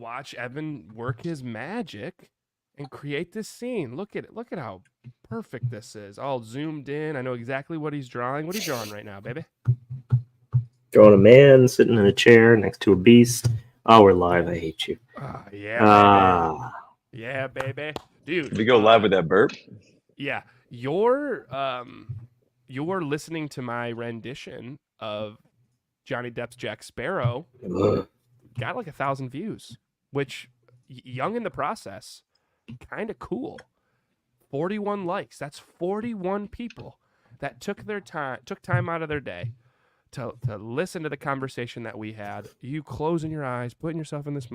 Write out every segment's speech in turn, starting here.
watch Evan work his magic and create this scene. Look at it. Look at how perfect this is. All zoomed in. I know exactly what he's drawing. What are you drawing right now, baby? Drawing a man sitting in a chair next to a beast. Oh, we're live. I hate you. Yeah, baby. Yeah, baby. Dude. Did we go live with that burp? Yeah. You're listening to my rendition of Johnny Depp's Jack Sparrow. Got like 1,000 views, which young in the process, kind of cool. 41 likes. That's 41 people that took time out of their day to listen to the conversation that we had. You closing your eyes, putting yourself in this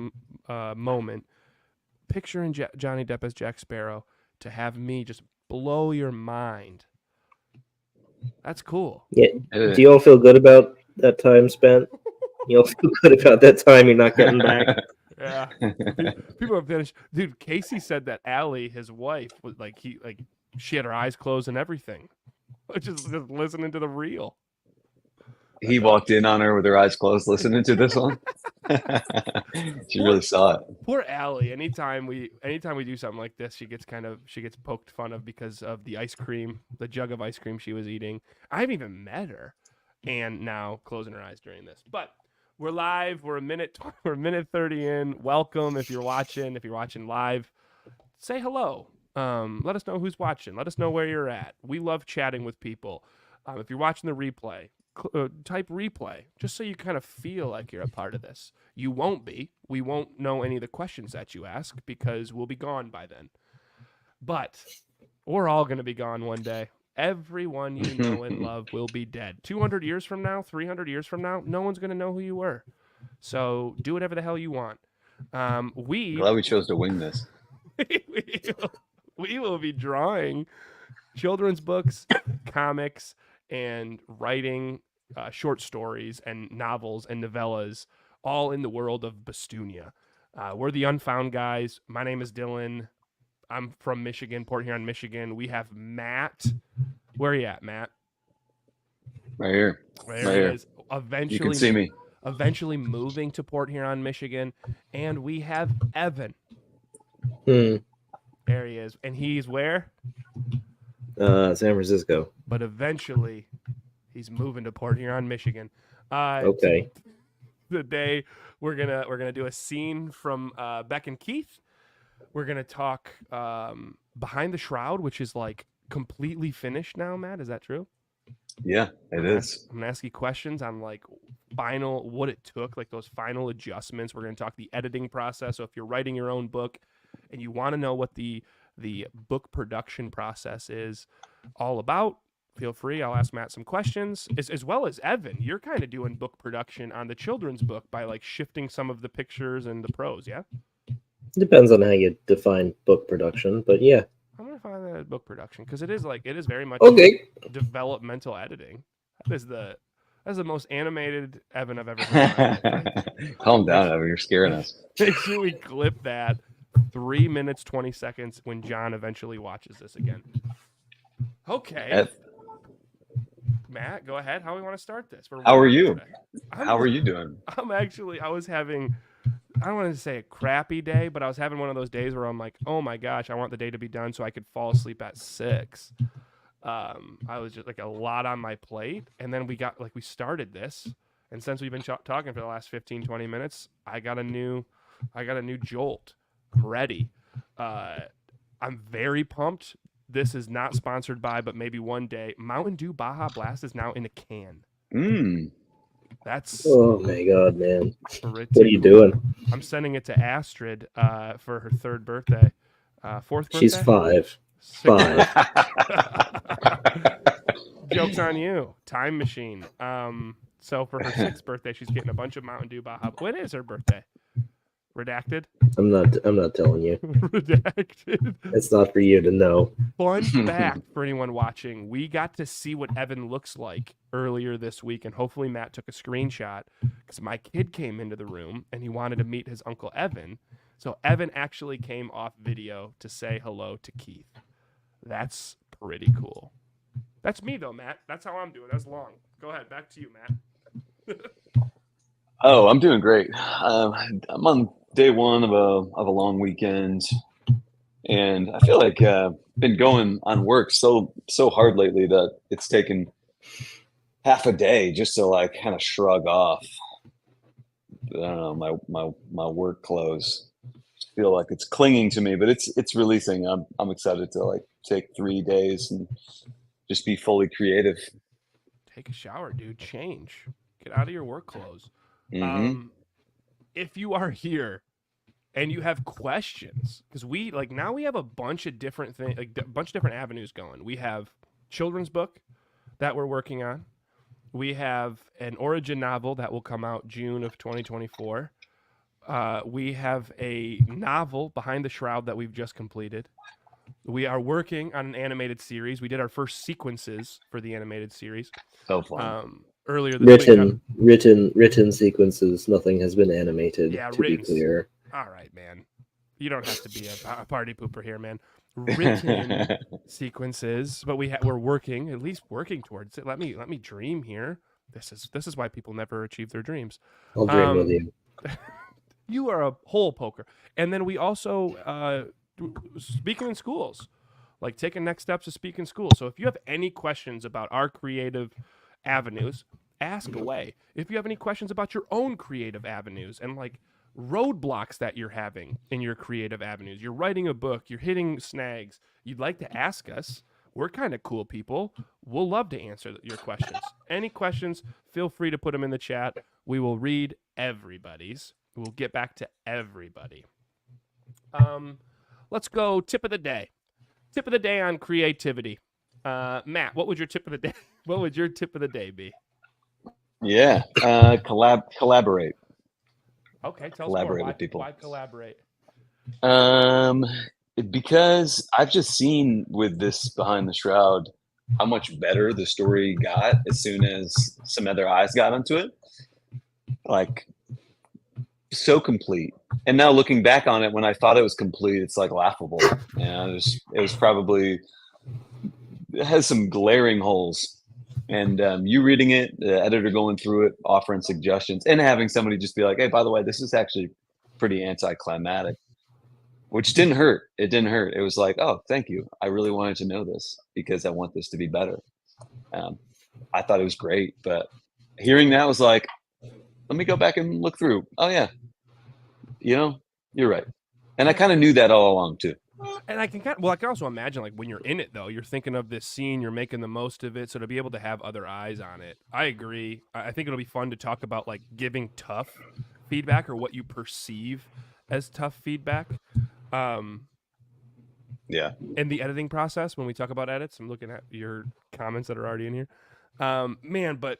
moment, picturing Johnny Depp as Jack Sparrow, to have me just blow your mind. That's cool. Yeah. Do you all feel good about that time spent? You all feel good about that time you're not getting back? Yeah. People are finished. Dude, Casey said that Allie, his wife, was she had her eyes closed and everything. Just listening to the reel. He walked in on her with her eyes closed, listening to this one. She really saw it. Poor Allie. Anytime we do something like this, she gets poked fun of because of the ice cream, the jug of ice cream she was eating. I haven't even met her, and now closing her eyes during this. But we're live. We're a minute 30 in. Welcome if you're watching. If you're watching live, say hello. Let us know who's watching. Let us know where you're at. We love chatting with people. If you're watching the replay, type replay just so you kind of feel like you're a part of this. You won't be. We won't know any of the questions that you ask because we'll be gone by then. But we're all going to be gone one day. Everyone you know and love will be dead. 200 years from now, 300 years from now, no one's going to know who you were. So do whatever the hell you want. Glad we chose to wing this. we will be drawing children's books, comics, and writing short stories and novels and novellas, all in the world of Bastunia. We're the Unfound guys. My name is Dylan. I'm from Michigan, Port Huron, Michigan. We have Matt. Where are you at, Matt? Right here. There he is. Eventually, you can see me. Eventually moving to Port Huron, Michigan. And we have Evan. There he is. And he's where? San Francisco. But eventually, he's moving to Port Huron, Michigan. Okay. Today, we're gonna do a scene from Becc and Ceith. We're gonna talk Behind the Shroud, which is like completely finished now. Matt, is that true? Yeah, it is. I'm gonna ask you questions on like what it took, like those final adjustments. We're gonna talk the editing process. So if you're writing your own book and you want to know what the book production process is all about, feel free. I'll ask Matt some questions, as well as Evan. You're kind of doing book production on the children's book by like shifting some of the pictures and the prose, yeah? Depends on how you define book production, but yeah. I'm gonna find that book production because it is very much developmental editing. That's the most animated Evan I've ever heard. Calm down, Evan. You're scaring us. Make sure we clip that 3 minutes 20 seconds when John eventually watches this again. Okay. Matt, go ahead. How do we want to start this? How are you? How are you doing? I was having, I don't want to say a crappy day, but I was having one of those days where I'm like, oh my gosh, I want the day to be done so I could fall asleep at 6. I was just like a lot on my plate. And then we started this. And since we've been talking for the last 15, 20 minutes, I got a new jolt. I'm ready. I'm very pumped. This is not sponsored by, but maybe one day, Mountain Dew Baja Blast is now in a can. That's oh my god, man! What are you doing? I'm sending it to Astrid for her 3rd birthday. 4th birthday. She's 5. 5. Joke's on you. Time machine. So for her 6th birthday, she's getting a bunch of Mountain Dew Baja. When is her birthday? Redacted? I'm not telling you. Redacted. It's not for you to know. Fun fact for anyone watching, we got to see what Evan looks like earlier this week, and hopefully Matt took a screenshot because my kid came into the room and he wanted to meet his Uncle Evan. So Evan actually came off video to say hello to Ceith. That's pretty cool. That's me though, Matt. That's how I'm doing. That's long. Go ahead. Back to you, Matt. Oh, I'm doing great. I'm day one of a long weekend, and I feel like been going on work so hard lately that it's taken half a day just to like kind of shrug off. I don't know, my work clothes. Feel like it's clinging to me, but it's releasing. I'm excited to like take 3 days and just be fully creative. Take a shower, dude. Change. Get out of your work clothes. Mm-hmm. If you are here and you have questions, because we like now we have a bunch of different things, like a bunch of different avenues going. We have children's book that we're working on. We have an origin novel that will come out June of 2024. We have a novel, Behind the Shroud, that we've just completed. We are working on an animated series. We did our first sequences for the animated series So fun. earlier this week. Written sequences. Nothing has been animated. Yeah, to be clear. All right, man. You don't have to be a party pooper here, man. Written sequences, but we're working, at least working towards it. Let me dream here. This is why people never achieve their dreams. I'll dream with you. You are a hole poker. And then we also speaking in schools, like taking next steps to speak in schools. So if you have any questions about our creative avenues, ask away. If you have any questions about your own creative avenues and like roadblocks that you're having in your creative avenues, you're writing a book, you're hitting snags, you'd like to ask us, we're kind of cool people. We'll love to answer your questions. Any questions, feel free to put them in the chat. We will read everybody's. We'll get back to everybody. Let's go tip of the day. Tip of the day on creativity. Matt, what would your tip of the day? What would your tip of the day be? Yeah, collaborate. Okay, tell Collaborate us more. with people. Why collaborate? Because I've just seen with this Behind the Shroud how much better the story got as soon as some other eyes got onto it. Like, so complete. And now looking back on it, when I thought it was complete, it's like laughable. And it was probably, it has some glaring holes. And you reading it, the editor going through it, offering suggestions, and having somebody just be like, hey, by the way, this is actually pretty anticlimactic, which didn't hurt. It didn't hurt. It was like, oh, thank you. I really wanted to know this because I want this to be better. I thought it was great, but hearing that was like, let me go back and look through. Oh, yeah. You know, you're right. And I kind of knew that all along, too. And I can also imagine, like, when you're in it, though, you're thinking of this scene, you're making the most of it. So to be able to have other eyes on it, I agree. I think it'll be fun to talk about, like, giving tough feedback or what you perceive as tough feedback. Yeah. In the editing process, when we talk about edits, I'm looking at your comments that are already in here. Man, but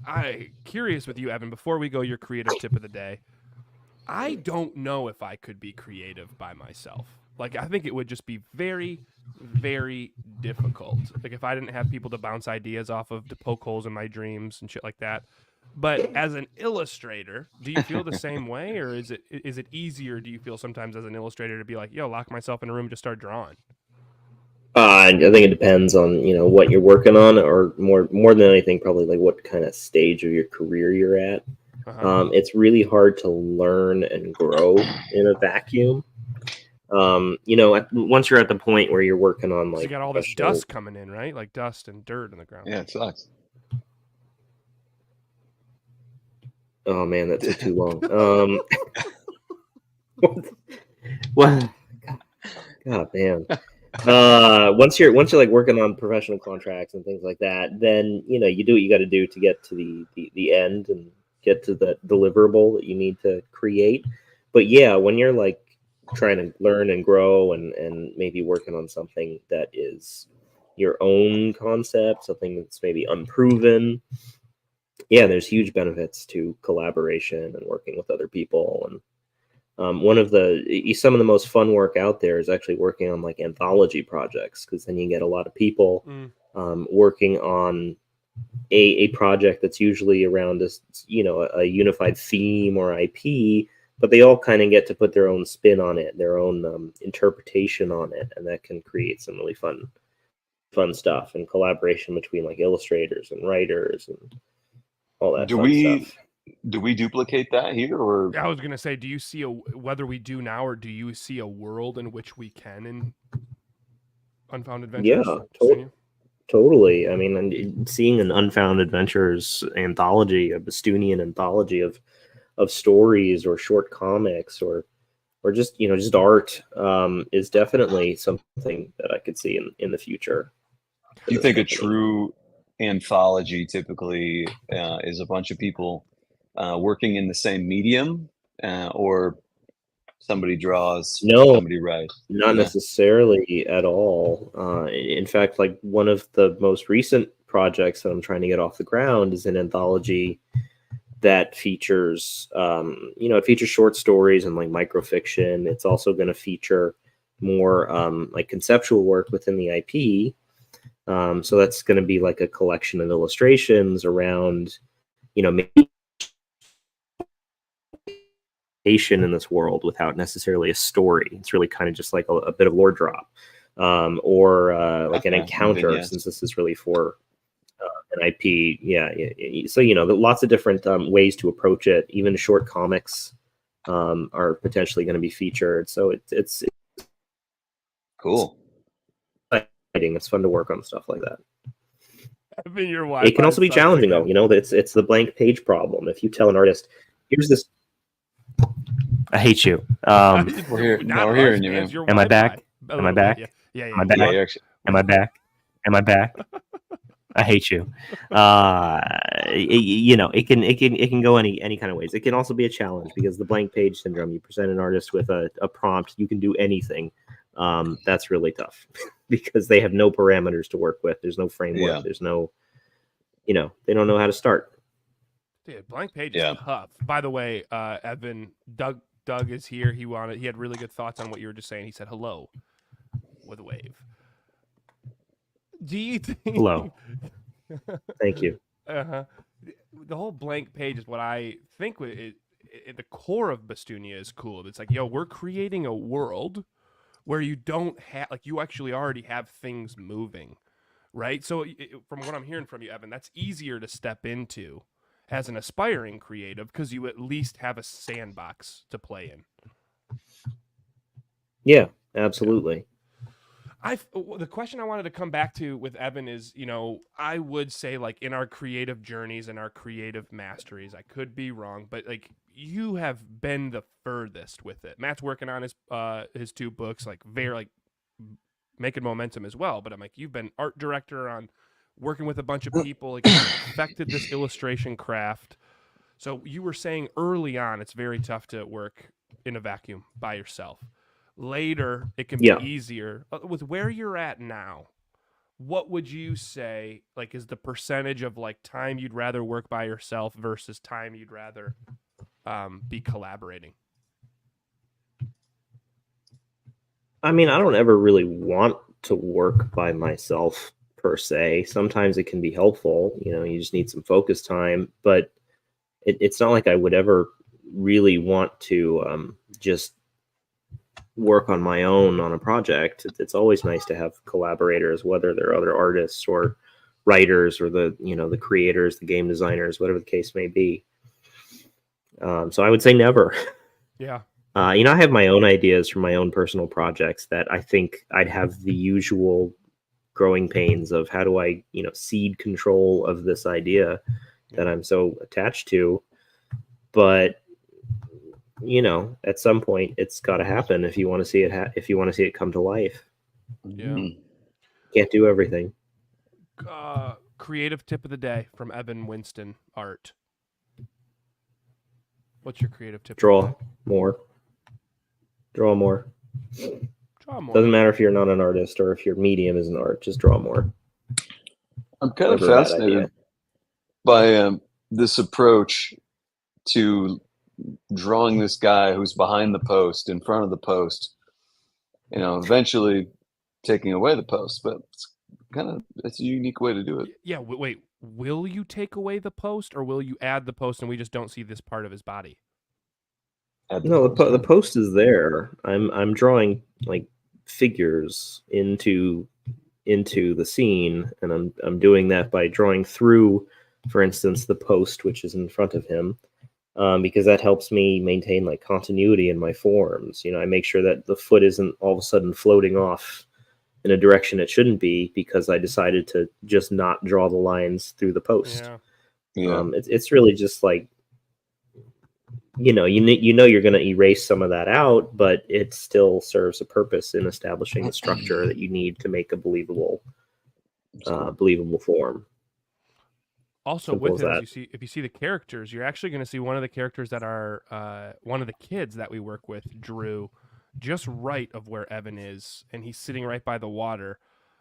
I curious with you, Evan, before we go your creative tip of the day, I don't know if I could be creative by myself. Like, I think it would just be very, very difficult. Like, if I didn't have people to bounce ideas off of, to poke holes in my dreams and shit like that. But as an illustrator, do you feel the same way, or is it easier? Do you feel sometimes as an illustrator to be like, yo, lock myself in a room and just start drawing? I think it depends on what you're working on, or more than anything, probably like what kind of stage of your career you're at. It's really hard to learn and grow in a vacuum. Once you're at the point where you're working on like, so you got all this dust coming in, right? Like dust and dirt in the ground. Yeah, it sucks. Oh man, that took too long. What? God damn. Once you're like working on professional contracts and things like that, then you do what you got to do to get to the end and get to the deliverable that you need to create. But yeah, when you're like trying to learn and grow and maybe working on something that is your own concept, something that's maybe unproven, yeah, there's huge benefits to collaboration and working with other people. And some of the most fun work out there is actually working on like anthology projects, because then you get a lot of people working on a project that's usually around a unified theme or IP, but they all kind of get to put their own spin on it, their own interpretation on it, and that can create some really fun stuff and collaboration between like illustrators and writers and all that stuff. do we duplicate that here, or I was gonna say, do you see whether we do now, or do you see a world in which we can in Unfound Yeah, Adventures? Studio? totally. I mean, and seeing an Unfound Adventures anthology, a Bostonian anthology of stories or short comics or just just art is definitely something that I could see in the future. do you think a true anthology typically is a bunch of people working in the same medium, or somebody draws, No, somebody writes? not necessarily at all. In fact, like one of the most recent projects that I'm trying to get off the ground is an anthology that features, it features short stories and like microfiction. It's also going to feature more like conceptual work within the IP. So that's going to be like a collection of illustrations around, maybe in this world without necessarily a story. It's really kind of just like a bit of lore drop, or like an encounter, since this is really for an IP. Yeah. So lots of different ways to approach it. Even short comics are potentially going to be featured. So it's cool. exciting. It's fun to work on stuff like that. It can also be challenging, though. It's the blank page problem. If you tell an artist, "Here's this," I hate you. We're hearing you, man. Am I back? Am I back? Yeah. Am I back? Am I back? Am I back? I hate you. It can go any kind of ways. It can also be a challenge because the blank page syndrome. You present an artist with a prompt, you can do anything. That's really tough because they have no parameters to work with. There's no framework. Yeah. There's no, they don't know how to start. Dude, blank page is tough. By the way, Evan, Doug is here. He had really good thoughts on what you were just saying. He said hello with a wave. Do you think? Hello. Thank you. The whole blank page is what I think. At the core of Bostonia is cool. It's like, we're creating a world where you don't have, like, you actually already have things moving, right? So from what I'm hearing from you, Evan, that's easier to step into as an aspiring creative because you at least have a sandbox to play in. Yeah, absolutely. The question I wanted to come back to with Evan is, I would say, like, in our creative journeys and our creative masteries, I could be wrong, but like, you have been the furthest with it. Matt's working on his 2 books, like, very, like, making momentum as well. But I'm like, you've been art director on working with a bunch of people, like, affected this illustration craft. So you were saying early on, it's very tough to work in a vacuum by yourself. Later, it can be easier. With where you're at now, what would you say, like, is the percentage of, like, time you'd rather work by yourself versus time you'd rather be collaborating? I mean, I don't ever really want to work by myself per se. Sometimes it can be helpful. You just need some focus time, but it's not like I would ever really want to just work on my own on a project. It's always nice to have collaborators, whether they're other artists or writers or the creators, the game designers, whatever the case may be. So I would say never. Yeah. I have my own ideas for my own personal projects that I think I'd have the usual growing pains of how do I, seed control of this idea that I'm so attached to. But at some point it's got to happen if you want to see it if you want to see it come to life. Yeah. Can't do everything. Creative tip of the day from Evan Winston Art. What's your creative tip? Draw more. Doesn't matter if you're not an artist or if your medium is an art, just draw more. I'm kind of fascinated by this approach to drawing this guy who's behind the post, in front of the post, eventually taking away the post, but it's a unique way to do it. Yeah. Wait, will you take away the post or will you add the post and we just don't see this part of his body? No, the post is there. I'm drawing like figures into the scene, and I'm doing that by drawing through, for instance, the post which is in front of him, because that helps me maintain like continuity in my forms. I make sure that the foot isn't all of a sudden floating off in a direction it shouldn't be because I decided to just not draw the lines through the post. Yeah. It's really just like, you know you're going to erase some of that out, but it still serves a purpose in establishing the structure that you need to make a believable form. Also, Simple with as it, that. if you see the characters, you're actually going to see one of the characters that are one of the kids that we work with drew just right of where Evan is, and he's sitting right by the water.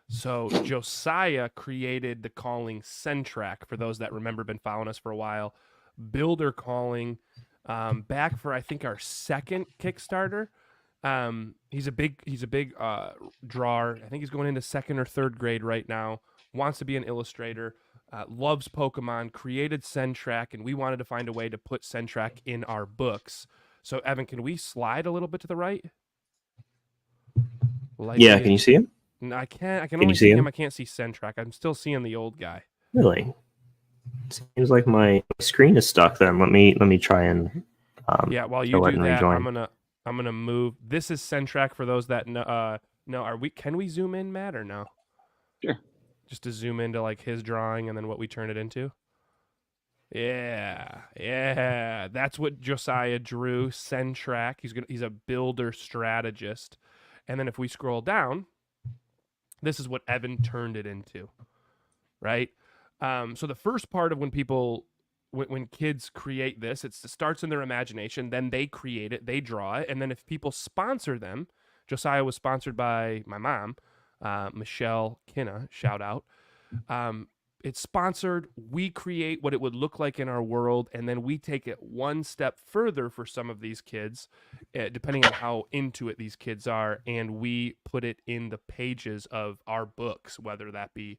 So Josiah created the calling Centrac, for those that remember, been following us for a while. Builder calling, back for I think our second Kickstarter. He's a big drawer. I think he's going into second or third grade right now. Wants to be an illustrator. Loves Pokemon. Created Centrac, and we wanted to find a way to put Centrac in our books. So Evan, can we slide a little bit to the right? Yeah, can you see him? No, I can't. I can Can only you see see him. him? I can't see Centrac. I'm still seeing the old guy. Really? Seems like my screen is stuck. Then let me try and Yeah, while you kill it do and that, rejoin. I'm gonna move. This is Centrac for those that know. No, can we zoom in, Matt, or no? Sure. Just to zoom into like his drawing and then what we turn it into. Yeah, that's what Josiah drew. Centrac. He's a builder strategist, and then if we scroll down, this is what Evan turned it into, right? So the first part of when kids create this, it starts in their imagination, then they create it, they draw it, and then if people sponsor them, Josiah was sponsored by my mom, Michelle Kinna, shout out. It's sponsored. We create what it would look like in our world, and then we take it one step further for some of these kids, depending on how into it these kids are, and we put it in the pages of our books, whether that be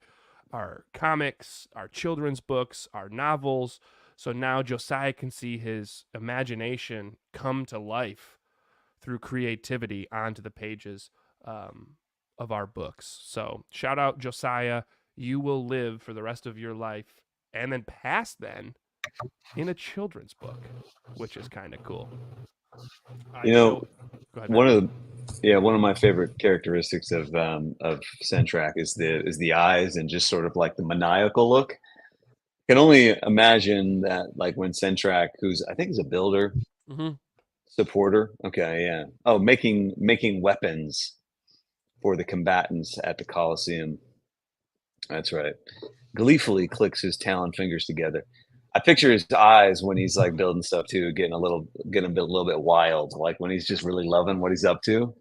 our comics, our children's books, our novels. So now Josiah can see his imagination come to life through creativity onto the pages of our books. So shout out Josiah. You will live for the rest of your life and then past then in a children's book, which is kind of cool. Go ahead, one of my favorite characteristics of Centrac is the eyes and just sort of like the maniacal look. I can only imagine that, like, when Centrac, who's I think is a builder, supporter. Okay, yeah. Oh, making weapons for the combatants at the Coliseum. That's right. Gleefully clicks his talon fingers together. I picture his eyes when he's like building stuff too, getting a little bit wild, like when he's just really loving what he's up to.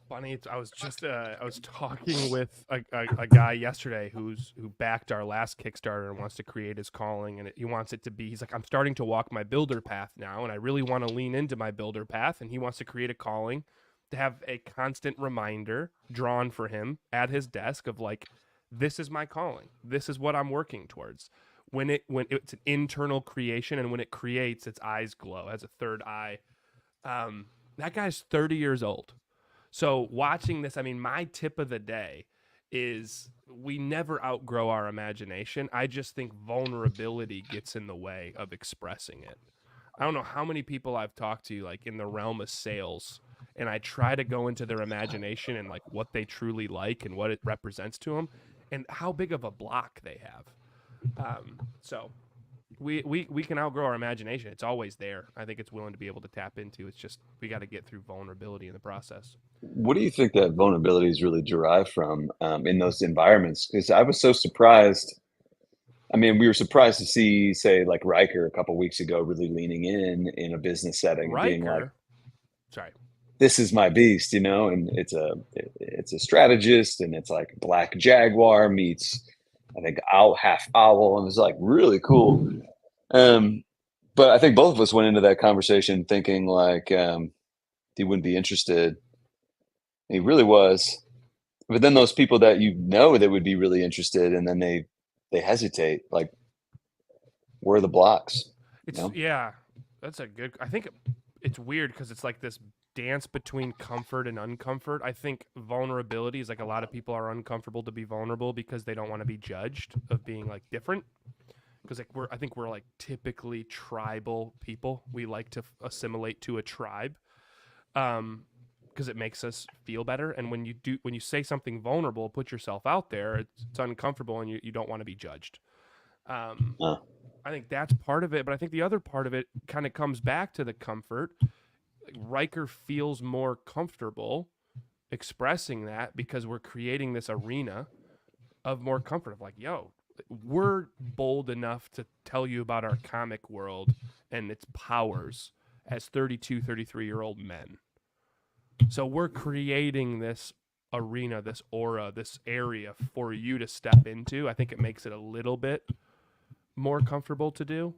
Funny, I was talking with a guy yesterday who backed our last Kickstarter and wants to create his calling, and he wants it to be. He's like, I'm starting to walk my builder path now, and I really want to lean into my builder path. And he wants to create a calling to have a constant reminder drawn for him at his desk of like, this is my calling. This is what I'm working towards. When it's an internal creation, and when it creates, its eyes glow, has a third eye. That guy's 30 years old. So watching this, I mean, my tip of the day is we never outgrow our imagination. I just think vulnerability gets in the way of expressing it. I don't know how many people I've talked to, like in the realm of sales, and I try to go into their imagination and like what they truly like and what it represents to them and how big of a block they have. So we can outgrow our imagination. It's always there. I think it's willing to be able to tap into. It's just we got to get through vulnerability in the process. What do you think that vulnerability is really derived from in those environments? Because I was so surprised. I mean, we were surprised to see, say, like Riker a couple weeks ago, really leaning in a business setting and being like, sorry, this is my beast, and it's a strategist, and it's like Black Jaguar meets, I think, half owl, and it's like really cool. But I think both of us went into that conversation thinking like he wouldn't be interested. He really was. But then those people that that would be really interested, and then they hesitate. Like, where are the blocks? Yeah, that's a good. I think it's weird because it's like this dance between comfort and uncomfort. I think vulnerability is like a lot of people are uncomfortable to be vulnerable because they don't want to be judged of being like different. because like I think we're like typically tribal people. We like to assimilate to a tribe, because it makes us feel better. And when you say something vulnerable, put yourself out there, it's uncomfortable, and you don't want to be judged. Uh, I think that's part of it, but I think the other part of it kind of comes back to the comfort. Like Riker feels more comfortable expressing that because we're creating this arena of more comfort of like, yo, we're bold enough to tell you about our comic world and its powers as 32, 33-year-old men. So we're creating this arena, this aura, this area for you to step into. I think it makes it a little bit more comfortable to do.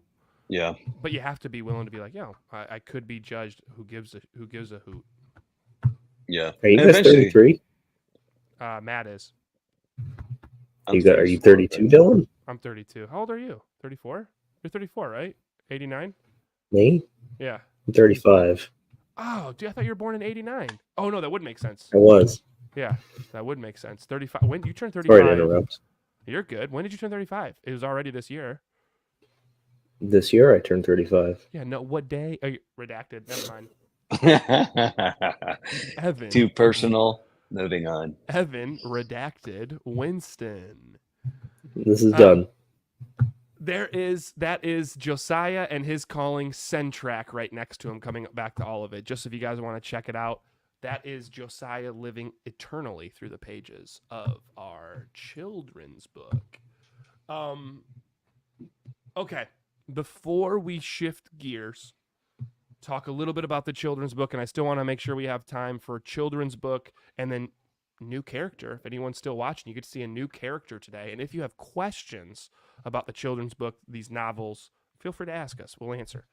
yeah. But you have to be willing to be like, yo, I could be judged. Who gives a hoot? Yeah. Are you And guys 33? Matt is. I'm Are you 34, 32, Dylan? I'm 32. How old are you? 34? You're 34, right? 89? Me? Yeah. I'm 35. Oh, dude, I thought you were born in 89. Oh, no, that would make sense. I was. Yeah, that would make sense. 35. When you turned 35? Sorry to interrupt. You're good. When did you turn 35? It was already this year. This year I turned 35. Yeah, no, what day? Oh, redacted. Never mind. Evan. Too personal. Moving on. Evan, redacted, Winston. This is done. That is Josiah and his calling Centrac right next to him, coming back to all of it. Just if you guys want to check it out, that is Josiah living eternally through the pages of our children's book. Okay, before we shift gears, talk a little bit about the children's book, and I still want to make sure we have time for children's book and then new character. If anyone's still watching, you get to see a new character today. And if you have questions about the children's book, these novels, feel free to ask us. We'll answer.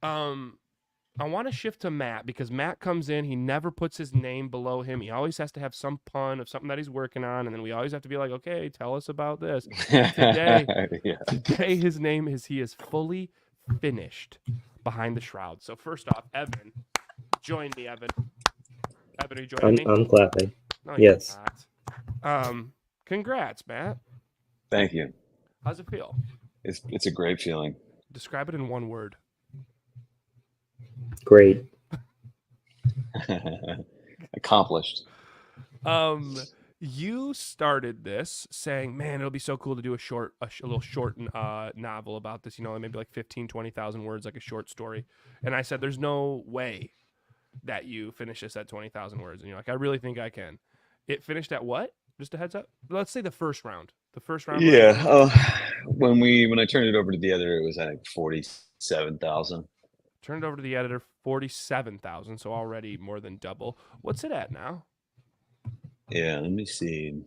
I want to shift to Matt because Matt comes in. He never puts his name below him. He always has to have some pun of something that he's working on. And then we always have to be like, okay, tell us about this. Today, today his name is, he is fully finished behind the shroud. So first off, Evan, join me, Evan. Evan, are you joining me? I'm clapping. No, Yes. Congrats, Matt. Thank you. How's it feel? It's a great feeling. Describe it in one word. Great. Accomplished. You started this saying, man, it'll be so cool to do a little short novel about this, maybe like 15, 20,000 words, like a short story. And I said, there's no way that you finish this at 20,000 words. And you're like, I really think I can. It finished at what? Just a heads up. Let's say the first round. The first round. Yeah. When I turned it over to the editor, it was I think 47,000. Turned over to the editor, 47,000. So already more than double. What's it at now? Yeah. Let me see.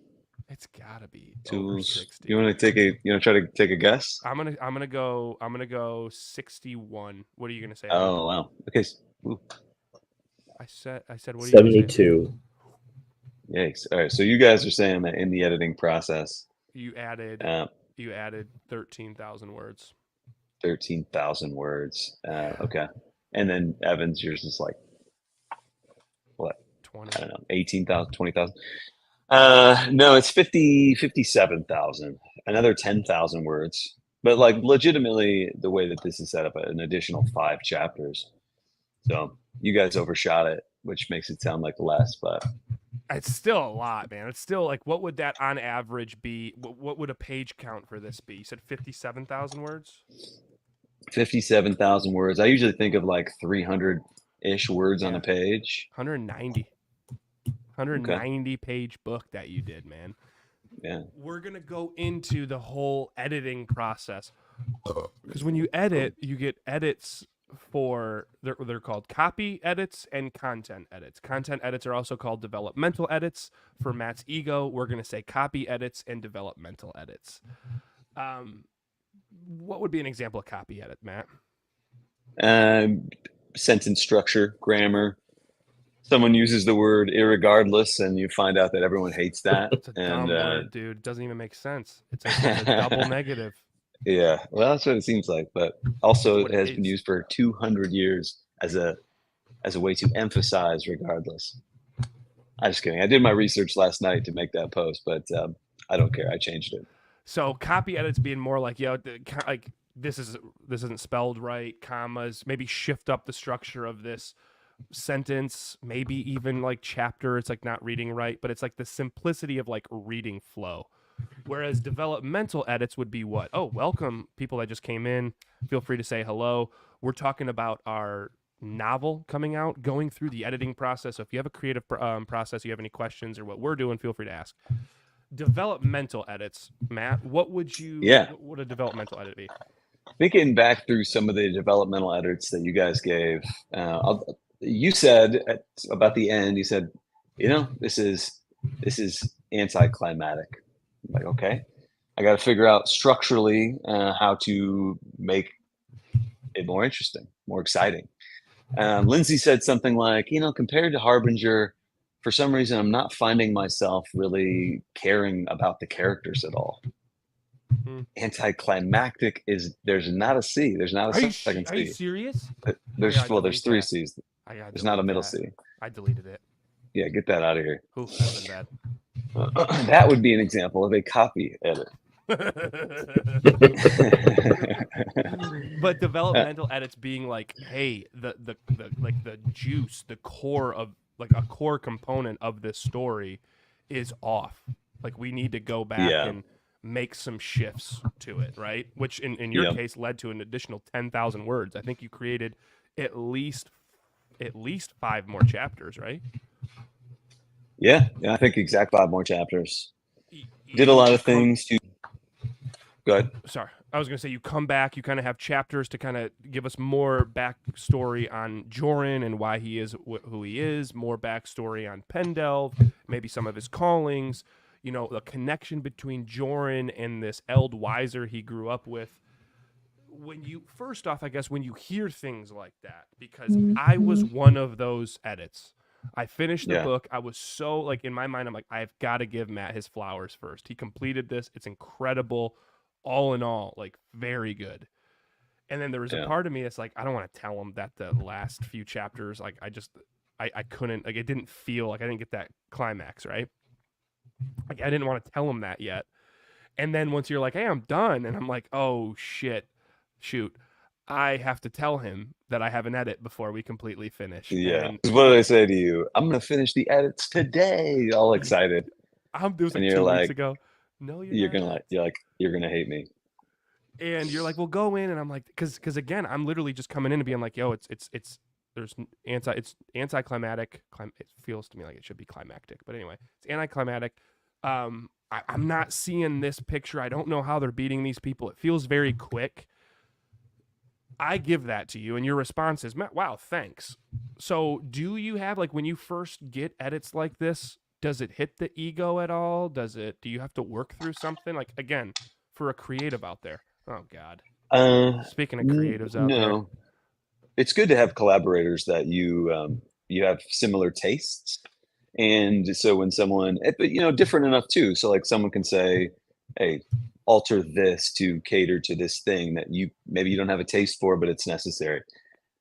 It's gotta be Over tools. 60. You want to try to take a guess? I'm gonna go 61. What are you gonna say? Oh wow. Okay. Ooh. I said what are you 72. Yikes. All right. So you guys are saying that in the editing process, you added 13,000 words. 13,000 words. Okay. And then Evans, yours is like what? 20. I don't know, 18,000, 20,000. No, it's 57,000. Another 10,000 words. But like legitimately, the way that this is set up, an additional 5 chapters. So you guys overshot it, which makes it sound like less, but It's still a lot, man. It's still like, what would that on average be? What would a page count for this be? You said 57,000 words? 57,000 words. I usually think of like 300-ish words on a page. 190 page book that you did, man. Yeah. We're going to go into the whole editing process. Because when you edit, you get edits for, they're called copy edits and content edits. Content edits are also called developmental edits. For Matt's ego, we're going to say copy edits and developmental edits. What would be an example of copy edit, Matt? Sentence structure, grammar. Someone uses the word irregardless, and you find out that everyone hates that. It's a dumb word, dude. It doesn't even make sense. It's a double negative. Yeah, well, that's what it seems like. But also, it has been used for 200 years as a way to emphasize regardless. I'm just kidding. I did my research last night to make that post, but I don't care. I changed it. So copy edits being more like, like this isn't spelled right, commas, maybe shift up the structure of this sentence, maybe even like chapter, it's like not reading right, but it's like the simplicity of like reading flow. Whereas developmental edits would be what? Oh, welcome people that just came in. Feel free to say hello. We're talking about our novel coming out, going through the editing process. So if you have a creative process, you have any questions or what we're doing, feel free to ask. Developmental edits, Matt, what would a developmental edit be? Thinking back through some of the developmental edits that you guys gave, you said about the end, you said, this is anticlimactic. I'm like, okay, I got to figure out structurally how to make it more interesting, more exciting. Lindsay said something like, compared to Harbinger, for some reason, I'm not finding myself really caring about the characters at all. Anticlimactic is there's not a C. There's not a second C. Are you serious? There's three C's. There's not a middle C. I deleted it. Yeah, get that out of here. Ooh, that's been bad. That would be an example of a copy edit. But developmental edits being like, hey, the like the juice, the core of like a core component of this story is off. Like we need to go back and make some shifts to it, right? Which in your case led to an additional 10,000 words. I think you created at least 5 more chapters, right? Yeah, I think exact 5 more chapters. Did a lot of things to. Go ahead. Sorry, I was going to say you come back, you kind of have chapters to kind of give us more backstory on Joran and why he is who he is, more backstory on Pendelv, maybe some of his callings, the connection between Joran and this Eld Weiser he grew up with. When you hear things like that, because I was one of those edits. I finished the book. I was so like in my mind, I'm like, I've got to give Matt his flowers first. He completed this. It's incredible. All in all, like very good. And then there was a part of me that's like, I don't want to tell him that the last few chapters, like I couldn't, like it didn't feel like I didn't get that climax, right? Like I didn't want to tell him that yet. And then once you're like, hey, I'm done. And I'm like, oh shoot. I have to tell him that I have an edit before we completely finish. Yeah. And what did I say to you? I'm going to finish the edits today. All excited. It was like 2 weeks ago. No, you're gonna hate me. And you're like, well, go in, and I'm like, because again, I'm literally just coming in and being like, yo, it's anticlimactic. It feels to me like it should be climactic, but anyway, it's anticlimactic. I'm not seeing this picture. I don't know how they're beating these people. It feels very quick. I give that to you, and your response is, wow, thanks. So do you have, like, when you first get edits like this, does it hit the ego at all? Do you have to work through something? Like, again, for a creative out there. Oh, God. Speaking of creatives out there. It's good to have collaborators that you have similar tastes. And so when someone, different enough too. So like someone can say, hey, alter this to cater to this thing that maybe you don't have a taste for, but it's necessary.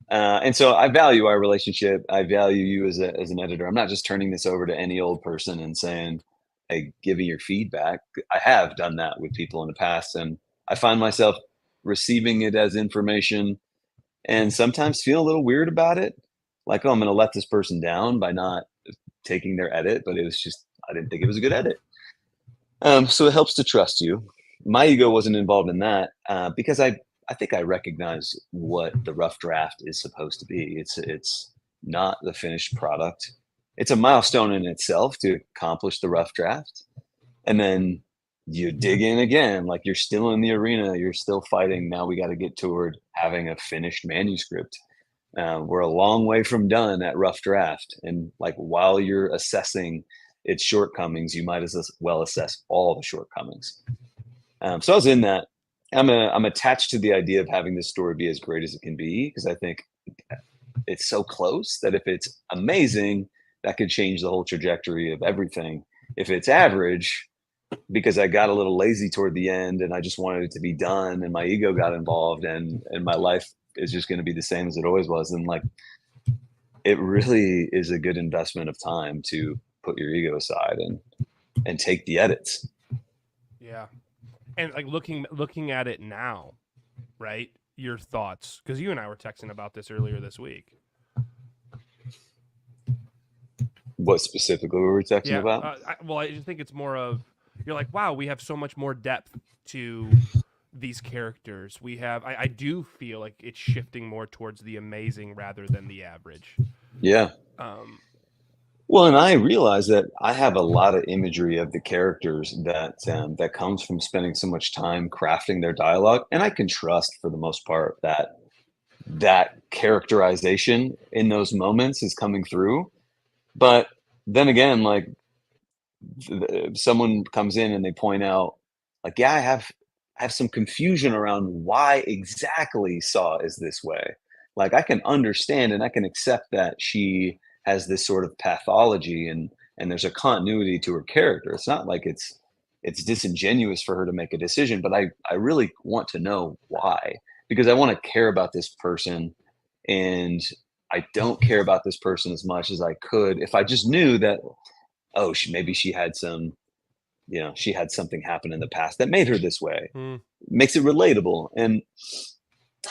And so I value our relationship. I value you as an editor. I'm not just turning this over to any old person and saying, hey, give me your feedback. I have done that with people in the past, and I find myself receiving it as information and sometimes feel a little weird about it. Like, oh, I'm going to let this person down by not taking their edit, but it was just, I didn't think it was a good edit. So it helps to trust you. My ego wasn't involved in that because I think I recognize what the rough draft is supposed to be. It's not the finished product. It's a milestone in itself to accomplish the rough draft. And then you dig in again, like you're still in the arena, you're still fighting. Now we got to get toward having a finished manuscript. We're a long way from done at rough draft. And like while you're assessing its shortcomings, you might as well assess all the shortcomings. So I was in that. I'm attached to the idea of having this story be as great as it can be because I think it's so close that if it's amazing, that could change the whole trajectory of everything. If it's average, because I got a little lazy toward the end and I just wanted it to be done and my ego got involved and my life is just going to be the same as it always was. And like, it really is a good investment of time to put your ego aside and take the edits. Yeah. And like looking at it now, right? Your thoughts, because you and I were texting about this earlier this week. What specifically were we texting Yeah. about? I just think it's more of, you're like, wow, we have so much more depth to these characters. We have, I do feel like it's shifting more towards the amazing rather than the average. Yeah. Well, and I realize that I have a lot of imagery of the characters that comes from spending so much time crafting their dialogue, and I can trust for the most part that characterization in those moments is coming through. But then again, like someone comes in and they point out, like, yeah, I have some confusion around why exactly Saw is this way. Like, I can understand and I can accept that she has this sort of pathology and there's a continuity to her character. It's not like it's disingenuous for her to make a decision, but I really want to know why, because I want to care about this person, and I don't care about this person as much as I could if I just knew that, oh, maybe she had some, she had something happen in the past that made her this way. Makes it relatable. And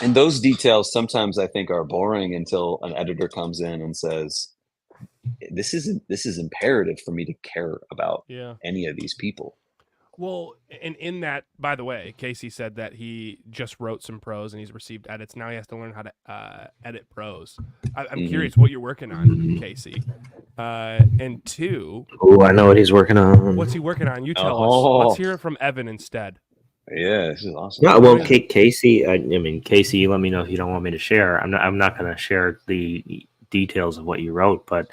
those details sometimes I think are boring until an editor comes in and says, this is imperative for me to care about any of these people. Well, and in that, by the way, Casey said that he just wrote some prose and he's received edits. Now he has to learn how to edit prose. I'm curious what you're working on, Casey. And two, oh, I know what he's working on. What's he working on? You tell us. Let's hear it from Evan instead. Yeah, this is awesome. No, well, Casey, I mean, Casey, let me know if you don't want me to share. I'm not going to share the details of what you wrote, but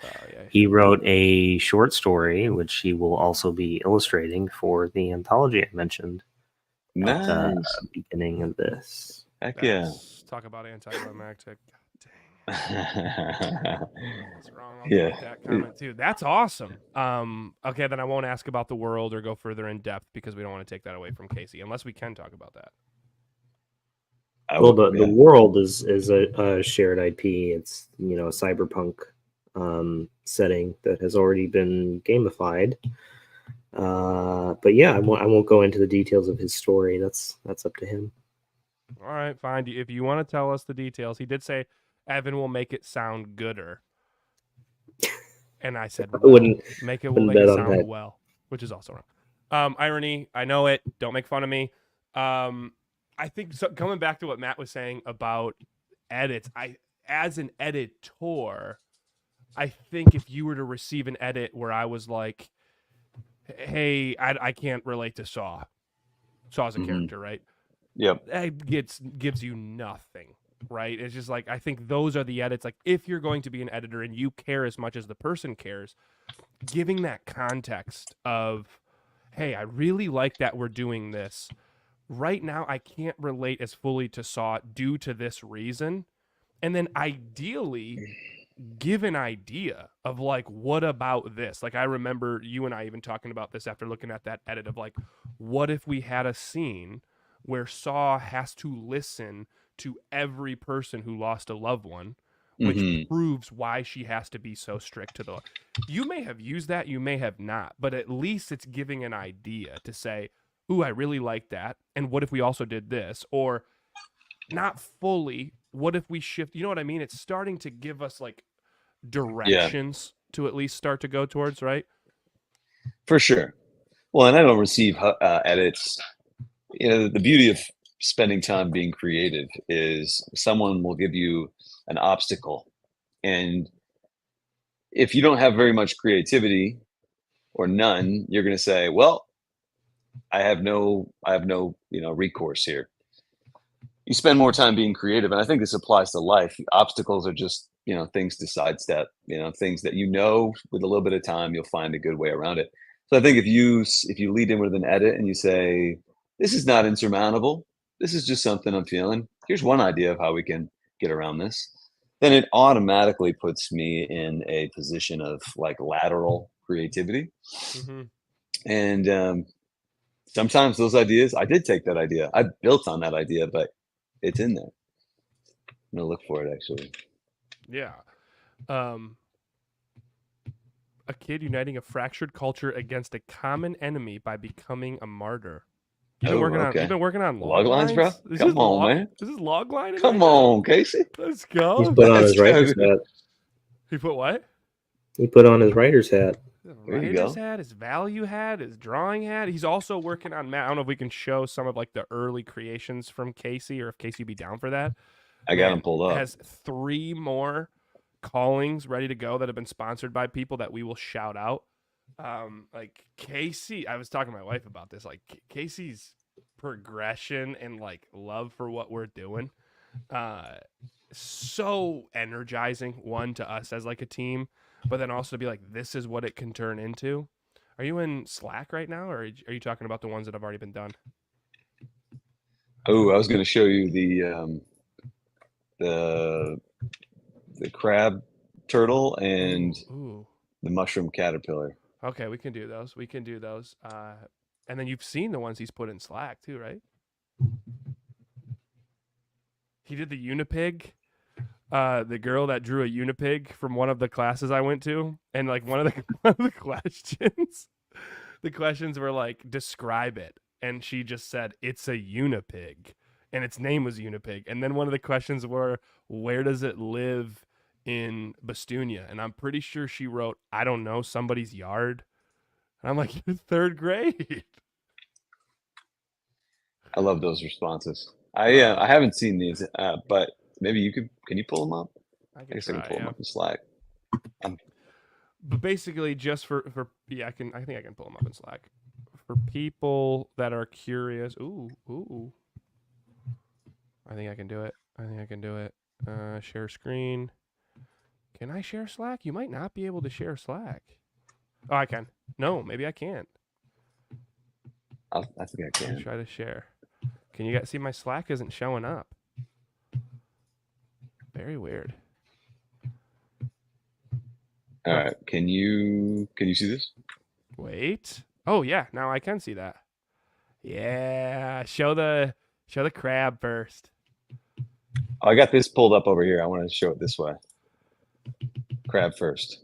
he wrote a short story, which he will also be illustrating for the anthology I mentioned at the beginning of this. Heck yeah. Talk about anticlimactic. Dang. That's wrong. I'll Yeah. make that comment too. That's awesome. Okay, then I won't ask about the world or go further in depth because we don't want to take that away from Casey, unless we can talk about that. Well, the world is a shared IP. It's a cyberpunk setting that has already been gamified. But yeah, I won't go into the details of his story. That's up to him. All right, fine. If you want to tell us the details, he did say Evan will make it sound gooder. And I said, well, we'll make it sound well, which is also wrong. Irony, I know it. Don't make fun of me. I think coming back to what Matt was saying about edits, as an editor, I think if you were to receive an edit where I was like, hey, I can't relate to Saw. Saw's a character, right? Yep. That gives you nothing, right? It's just like, I think those are the edits. Like, if you're going to be an editor and you care as much as the person cares, giving that context of, hey, I really like that we're doing this. Right now, I can't relate as fully to Saw due to this reason. And then ideally, give an idea of like, what about this? Like, I remember you and I even talking about this after looking at that edit of like, what if we had a scene where Saw has to listen to every person who lost a loved one, which proves why she has to be so strict to the... You may have used that, you may have not, but at least it's giving an idea to say, ooh, I really like that. And what if we also did this? Or not fully, what if we shift? You know what I mean? It's starting to give us like directions to at least start to go towards, right? For sure. Well, and I don't receive edits. The beauty of spending time being creative is someone will give you an obstacle. And if you don't have very much creativity or none, you're going to say, well, I have no recourse here. You spend more time being creative. And I think this applies to life. Obstacles are just, things to sidestep, things that, with a little bit of time, you'll find a good way around it. So I think if you lead in with an edit and you say, this is not insurmountable, this is just something I'm feeling, here's one idea of how we can get around this, then it automatically puts me in a position of like lateral creativity. And sometimes those ideas, I did take that idea, I built on that idea, but it's in there. I'm gonna look for it actually. Yeah. A kid uniting a fractured culture against a common enemy by becoming a martyr. You've been working on. okay. You've been working on Log lines, bro? Is Come this on, man. Is this log line? Come on, Casey. Let's He's go. put on Let's his writer's go. hat. He put what? He put on his writer's hat. His There you writer's go. hat, his value hat, his drawing hat. He's also working on. I don't know if we can show some of like the early creations from Casey, or if Casey would be down for that. I got Man, him pulled up. Has 3 more callings ready to go that have been sponsored by people that we will shout out. Like Casey, I was talking to my wife about this. Like Casey's progression and like love for what we're doing, so energizing. One, to us as like a team, but then also to be like, this is what it can turn into. Are you in Slack right now, or are you talking about the ones that have already been done? Oh, I was going to show you the crab turtle and Ooh. the mushroom caterpillar. Okay, we can do those. And then you've seen the ones he's put in Slack too, right? He did the Unipig. The girl that drew a Unipig from one of the classes I went to, and like one of the questions were like, describe it, and she just said it's a Unipig, and its name was Unipig. And then one of the questions were, where does it live in Bastunia? And I'm pretty sure she wrote, I don't know, somebody's yard. And I'm like, you're 3rd grade. I love those responses. I haven't seen these, but maybe can you pull them up? I I guess I can pull them up in Slack. But basically, just for I think I can pull them up in Slack for people that are curious. Ooh. I think I can do it. Share screen. Can I share Slack? You might not be able to share Slack. Oh, I can. No, maybe I can't. I think I can. Let's try to share. Can you guys see my Slack isn't showing up? Very weird. All right. Can you see this? Wait. Oh yeah, now I can see that. Yeah, show the crab first. Oh, I got this pulled up over here. I want to show it this way. Crab first.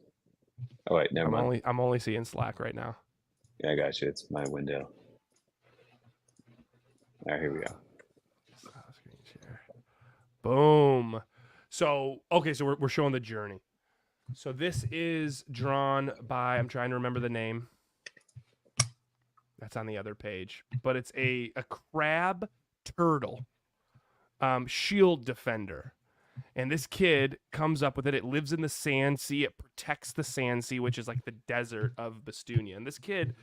Oh wait, never mind. I'm only seeing Slack right now. Yeah, I got you. It's my window. All right, here we go. Screen share. Boom. So okay, so we're showing the journey. So this is drawn by, I'm trying to remember the name. That's on the other page, but it's a crab turtle, shield defender. And this kid comes up with it. It lives in the sand sea. It protects the sand sea, which is like the desert of Bastunia. And this kid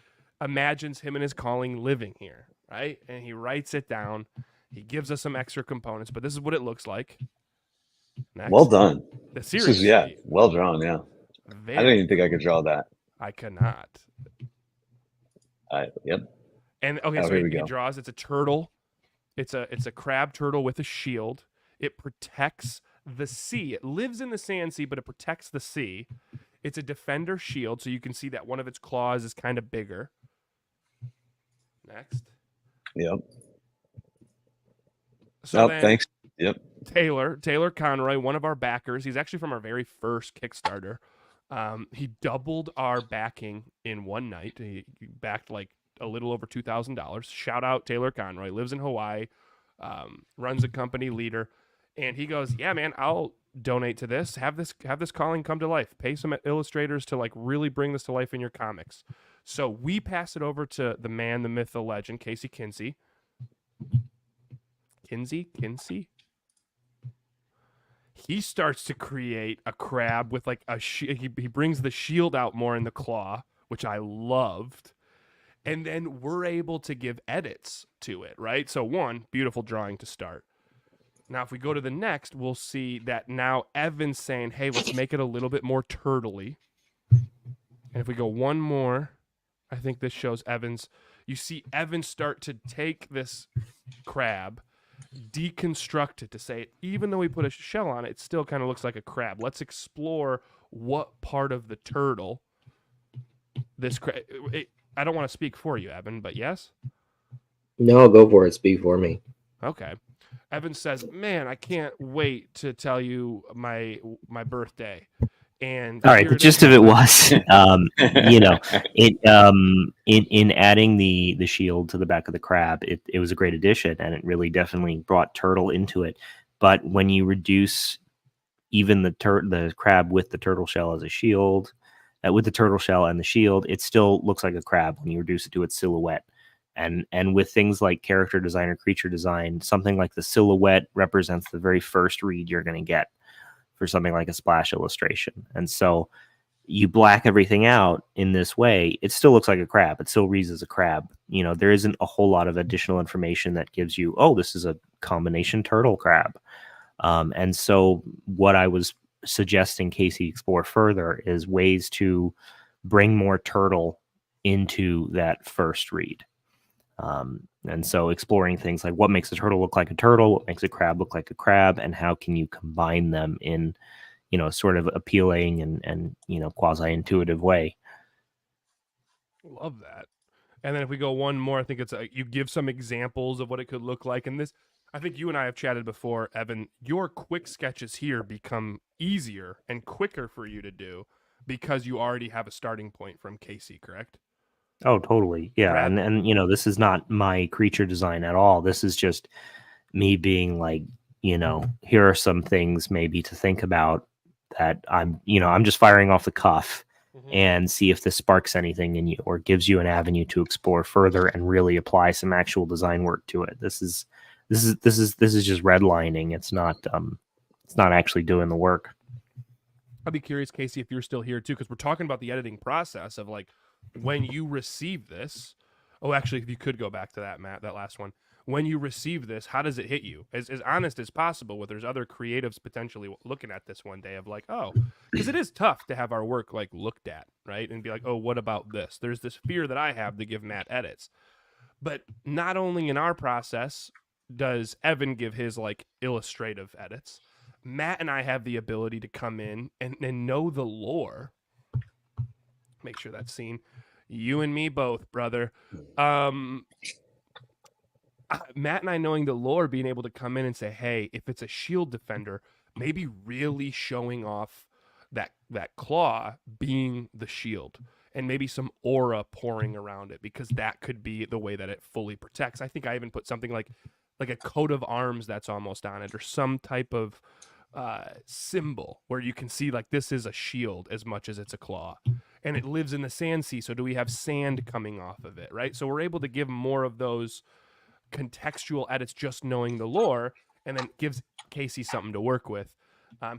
imagines him and his calling living here, right? And he writes it down. He gives us some extra components, but this is what it looks like. Next. Well done. This is well drawn. Yeah, I didn't even think I could draw that. I cannot. Yep. And okay, so he draws. It's a turtle. It's a crab turtle with a shield. It protects the sea. It lives in the sand sea, but it protects the sea. It's a defender shield, so you can see that one of its claws is kind of bigger. Next. Yep. So thanks. Yep. Taylor Conroy, one of our backers. He's actually from our very first Kickstarter. He doubled our backing in one night. He backed like a little over $2,000. Shout out Taylor Conroy. Lives in Hawaii. Runs a company, leader. And he goes, yeah, man, I'll donate to this. Have this calling come to life. Pay some illustrators to like really bring this to life in your comics. So we pass it over to the man, the myth, the legend, Casey Kinsey. Kinsey? He starts to create a crab with like he brings the shield out more in the claw, which I loved. And then we're able to give edits to it, right? So one, beautiful drawing to start. Now, if we go to the next, we'll see that now Evan's saying, hey, let's make it a little bit more turtley. And if we go one more, I think this shows you see Evan start to take this crab, deconstruct it to say, even though we put a shell on it, it still kind of looks like a crab. Let's explore what part of the turtle this crab... I don't want to speak for you, Evan, but yes? No, go for it. Speak for me. Okay. Evan says, man, I can't wait to tell you my birthday. And All right, here the it gist is. of it was, in adding the shield to the back of the crab, it was a great addition, and it really definitely brought turtle into it. But when you reduce even the crab with the turtle shell as a shield, with the turtle shell and the shield, it still looks like a crab when you reduce it to its silhouette. And with things like character design or creature design, something like the silhouette represents the very first read you're going to get for something like a splash illustration. And so you black everything out in this way, it still looks like a crab. It still reads as a crab. There isn't a whole lot of additional information that gives you, oh, this is a combination turtle crab. And so what I was suggesting Casey explore further is ways to bring more turtle into that first read. And so exploring things like what makes a turtle look like a turtle, what makes a crab look like a crab, and how can you combine them in, sort of appealing and quasi-intuitive way. Love that. And then if we go one more, I think it's you give some examples of what it could look like. And this, I think you and I have chatted before, Evan, your quick sketches here become easier and quicker for you to do because you already have a starting point from Casey, correct? Oh, totally. Yeah. And this is not my creature design at all. This is just me being like, here are some things maybe to think about that I'm just firing off the cuff and see if this sparks anything in you or gives you an avenue to explore further and really apply some actual design work to it. This is just redlining. It's not actually doing the work. I'd be curious, Casey, if you're still here too, because we're talking about the editing process of like when you receive this. Oh, actually, if you could go back to that, Matt, that last one. When you receive this, how does it hit you? As honest as possible, with there's other creatives potentially looking at this one day of like, oh, because it is tough to have our work like looked at, right? And be like, oh, what about this? There's this fear that I have to give Matt edits. But not only in our process does Evan give his like illustrative edits, Matt and I have the ability to come in and know the lore. Make sure that's seen. You and me both, brother. Matt and I knowing the lore, being able to come in and say, hey, if it's a shield defender, maybe really showing off that claw being the shield and maybe some aura pouring around it, because that could be the way that it fully protects. I think I even put something like a coat of arms that's almost on it, or some type of symbol where you can see like this is a shield as much as it's a claw, and it lives in the sand sea. So do we have sand coming off of it, right? So we're able to give more of those contextual edits just knowing the lore, and then gives Casey something to work with.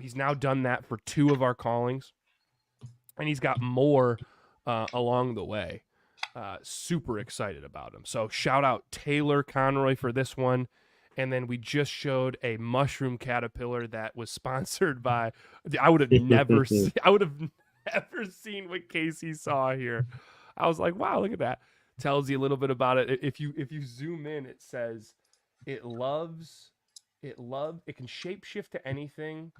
He's now done that for 2 of our callings, and he's got more along the way. Super excited about him. So shout out Taylor Conroy for this one. And then we just showed a mushroom caterpillar that was sponsored by. I would have never seen what Casey saw here. I was like, wow, look at that. Tells you a little bit about it. If you zoom in, it says it can shapeshift to anything.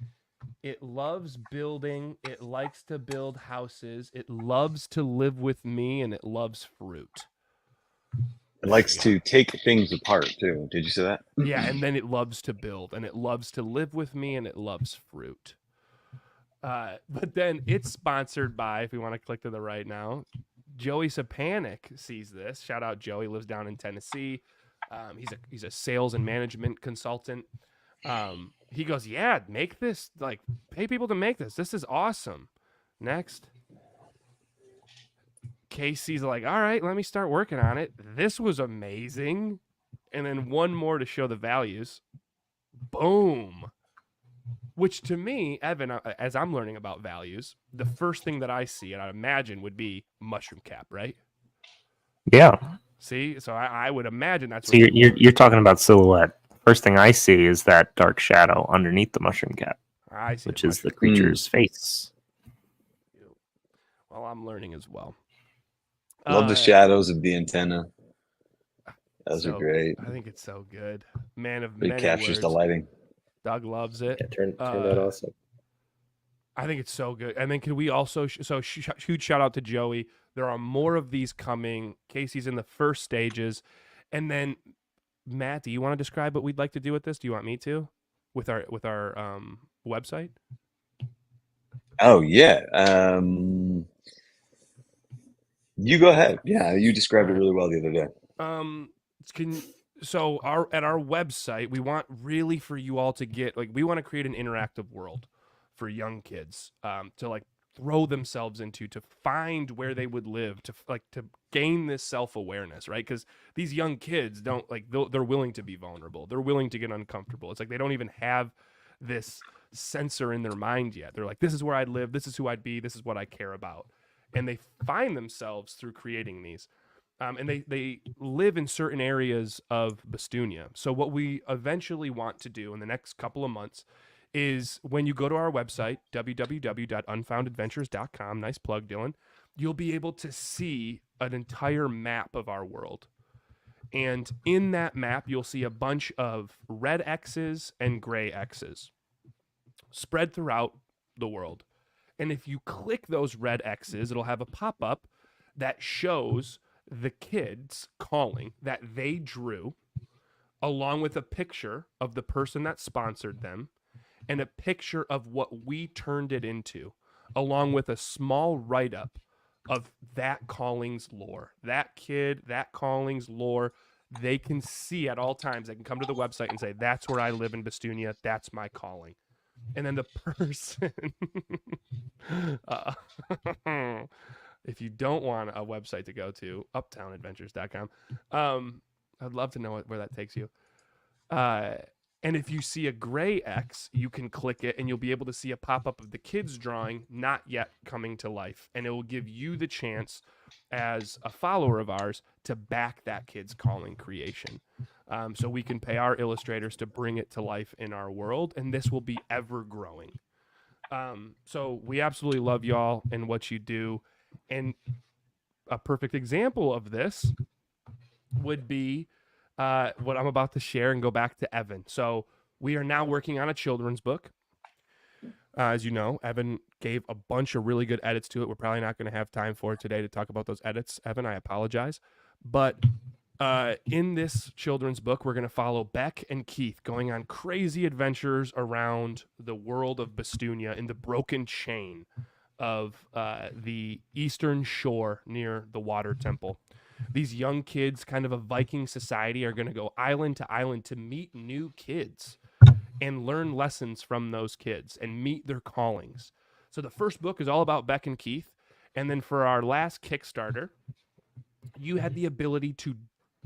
It loves building. It likes to build houses. It loves to live with me, and it loves fruit. It likes to take things apart too. Did you see that? Yeah, and then it loves to build, and it loves to live with me, and it loves fruit. But then it's sponsored by, if we want to click to the right now, Joey Sapanic sees this. Shout out Joey, lives down in Tennessee. He's a sales and management consultant. He goes, yeah, make this, like, pay people to make this. This is awesome. Next. Casey's like, all right, let me start working on it. This was amazing. And then one more to show the values. Boom. Which to me, Evan, as I'm learning about values, the first thing that I see, and I imagine, would be mushroom cap, right? Yeah. See, so I would imagine that's. So you're talking about silhouette. First thing I see is that dark shadow underneath the mushroom cap, I see, which is the creature's face. Well, I'm learning as well. Love the shadows of the antenna. Those are great. I think it's so good. Man of It many captures words. the lighting. Doug loves it. Yeah, turned out awesome. I think it's so good. And then can we also huge shout out to Joey. There are more of these coming. Casey's in the first stages. And then Matt, do you want to describe what we'd like to do with this? Do you want me to? With our website? Oh yeah. You go ahead. Yeah, you described it really well the other day. Can so at our website, we want really for you all to get like we want to create an interactive world for young kids to like throw themselves into, to find where they would live, to like to gain this self-awareness, right? Because these young kids don't like they're willing to be vulnerable, they're willing to get uncomfortable. It's like they don't even have this sensor in their mind yet. They're like, this is where I'd live, this is who I'd be, this is what I care about, and they find themselves through creating these. And they live in certain areas of Bastunia. So what we eventually want to do in the next couple of months is when you go to our website, www.unfoundadventures.com, nice plug, Dylan, you'll be able to see an entire map of our world. And in that map, you'll see a bunch of red X's and gray X's spread throughout the world. And if you click those red X's, it'll have a pop-up that shows the kids calling that they drew, along with a picture of the person that sponsored them and a picture of what we turned it into, along with a small write-up of that calling's lore. That kid, that calling's lore, they can see at all times. They can come to the website and say, that's where I live in Bastunia, that's my calling. And then the person if you don't want a website to go to, uptownadventures.com, I'd love to know where that takes you. And if you see a gray X, you can click it and you'll be able to see a pop-up of the kids drawing not yet coming to life. And it will give you the chance as a follower of ours to back that kid's calling creation. So we can pay our illustrators to bring it to life in our world, and this will be ever growing. So we absolutely love y'all and what you do. And a perfect example of this would be what I'm about to share and go back to Evan. So we are now working on a children's book. As you know, Evan gave a bunch of really good edits to it. We're probably not going to have time for it today to talk about those edits. Evan, I apologize. But in this children's book, we're going to follow Becc and Ceith going on crazy adventures around the world of Bastunia in the broken chain of the eastern shore near the water temple. These young kids, kind of a Viking society, are going to go island to island to meet new kids and learn lessons from those kids and meet their callings. So the first book is all about Becc and Ceith. And then for our last Kickstarter, you had the ability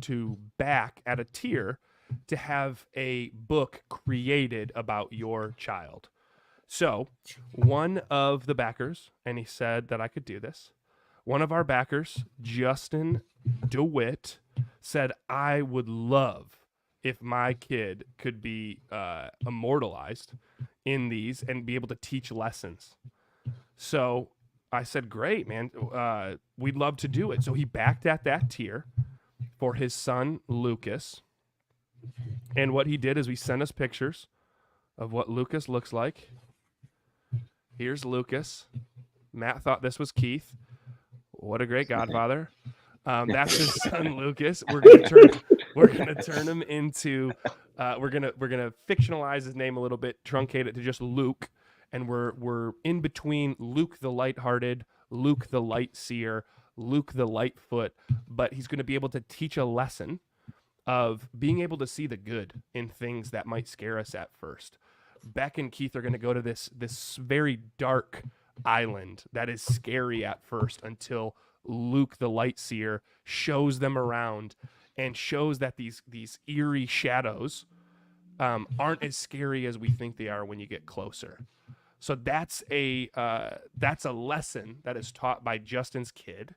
to back at a tier to have a book created about your child. So one of the backers, and he said that I could do this, one of our backers, Justin DeWitt, said, I would love if my kid could be immortalized in these and be able to teach lessons. So I said, great, man. We'd love to do it. So he backed at that tier for his son, Lucas. And what he did is we sent us pictures of what Lucas looks like. Here's Lucas. Matt thought this was Ceith. What a great godfather. That's his son, Lucas. We're gonna turn him into we're gonna fictionalize his name a little bit, truncate it to just Luke, and we're in between Luke the Lighthearted, Luke the Lightseer, Luke the Lightfoot, but he's going to be able to teach a lesson of being able to see the good in things that might scare us at first. Becc and Ceith are going to go to this very dark island that is scary at first until Luke the Lightseer shows them around and shows that these eerie shadows aren't as scary as we think they are when you get closer. So that's a lesson that is taught by Justin's kid,